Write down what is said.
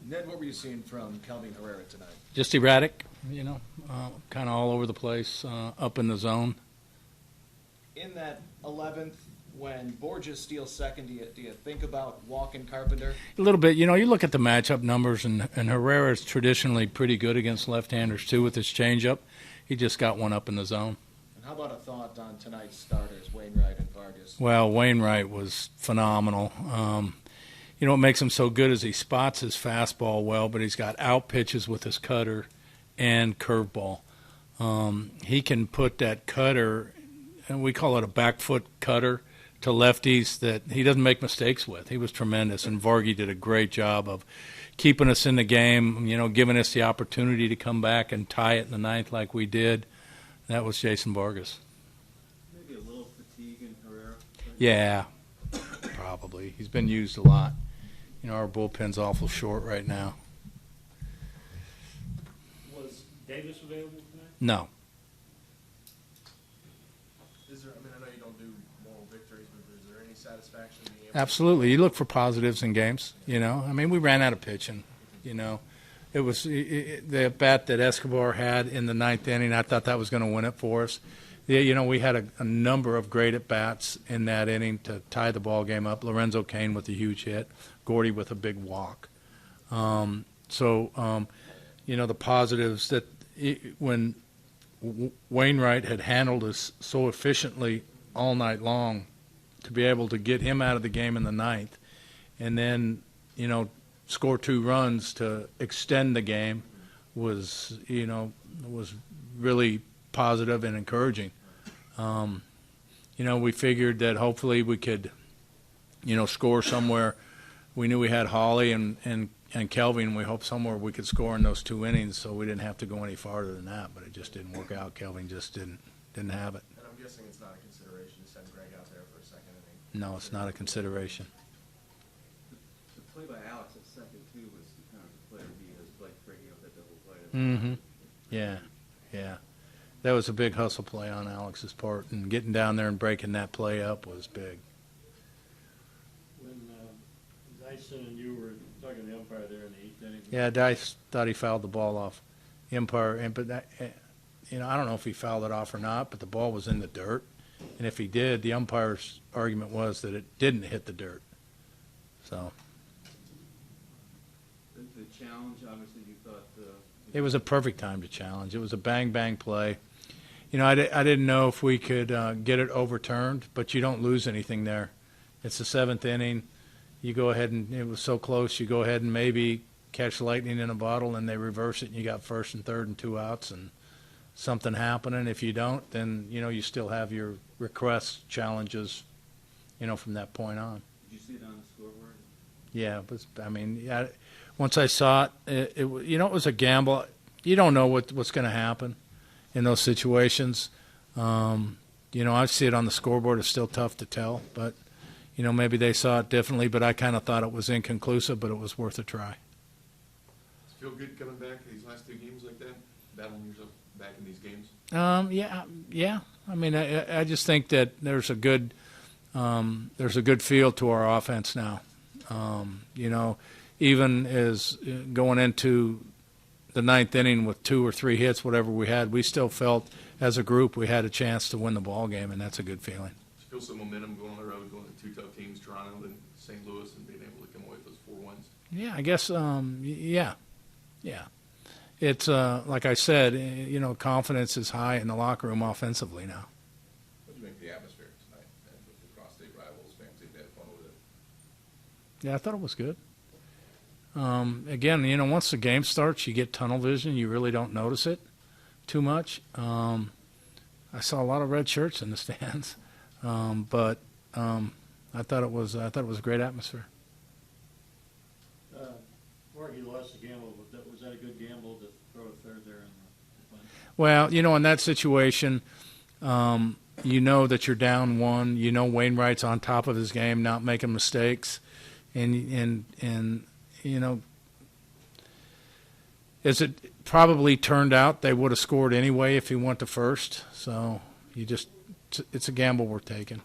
Ned, what were you seeing from Kelvin Herrera tonight? Just erratic, kind of all over the place, up in the zone. In that 11th, when Borges steals second, do you think about walking Carpenter? A little bit. You look at the matchup numbers, and Herrera is traditionally pretty good against left-handers, too, with his changeup. He just got one up in the zone. And how about a thought on tonight's starters, Wainwright and Vargas? Well, Wainwright was phenomenal. What makes him so good is he spots his fastball well, but he's got out pitches with his cutter and curveball. He can put that cutter, and we call it a back foot cutter, to lefties that he doesn't make mistakes with. He was tremendous, and Vargy did a great job of keeping us in the game, giving us the opportunity to come back and tie it in the ninth like we did. That was Jason Vargas. Maybe a little fatigue in Herrera? Right? Yeah, probably. He's been used a lot. Our bullpen's awful short right now. Was Davis available tonight? No. I know you don't do moral victories, but is there any satisfaction in being able Absolutely. You look for positives in games, we ran out of pitching, It was the bat that Escobar had in the ninth inning. I thought that was going to win it for us. We had a number of great at-bats in that inning to tie the ball game up. Lorenzo Cain with a huge hit, Gordy with a big walk. The positives that when Wainwright had handled us so efficiently all night long, to be able to get him out of the game in the ninth and then, score 2 runs to extend the game was really positive and encouraging. We figured that hopefully we could, score somewhere. We knew we had Hawley and Kelvin. We hoped somewhere we could score in those 2 innings, so we didn't have to go any farther than that. But it just didn't work out. Kelvin just didn't have it. And I'm guessing it's not a consideration to send Greg out there for a second inning. No, it's not a consideration. The play by Alex at second, too, was kind of the player he is, like breaking up that double play. Mm-hmm. Yeah. That was a big hustle play on Alex's part, and getting down there and breaking that play up was big. When Dyson and you were talking to the umpire there in the 8th inning. Yeah, Dice thought he fouled the ball off. But I don't know if he fouled it off or not, but the ball was in the dirt. And if he did, the umpire's argument was that it didn't hit the dirt. So The challenge, obviously, you thought... it was a perfect time to challenge. It was a bang-bang play. I didn't know if we could get it overturned, but you don't lose anything there. It's the 7th inning. You go ahead and it was so close. You go ahead and maybe catch lightning in a bottle, and they reverse it, and you got first and third and 2 outs, and something happening. If you don't, then you still have your request challenges, from that point on. Did you see it on the scoreboard? Yeah, once I saw it, it was a gamble. You don't know what's going to happen in those situations. I see it on the scoreboard. It's still tough to tell, but maybe they saw it differently. But I kind of thought it was inconclusive, but it was worth a try. Does it feel good coming back to these last 2 games like that, battling yourself back in these games? Yeah. I just think that there's a good feel to our offense now. Even as going into the 9th inning with 2 or 3 hits, whatever we had, we still felt as a group we had a chance to win the ball game, and that's a good feeling. Did you feel some momentum going on the road, going to 2 tough teams, Toronto and St. Louis, and being able to come away with those 4 wins? Yeah, I guess, yeah. It's, like I said, confidence is high in the locker room offensively now. What did you make of the atmosphere tonight, and with the cross-state rivals, fans seemed to have fun with it? Yeah, I thought it was good. Again, once the game starts, you get tunnel vision. You really don't notice it too much. I saw a lot of red shirts in the stands, but I thought it was a great atmosphere. Mark, you lost the gamble. Was that a good gamble to throw a third there in the play? Well, in that situation, that you're down 1. Wainwright's on top of his game, not making mistakes, and as it probably turned out, they would have scored anyway if he went to first. So it's a gamble we're taking.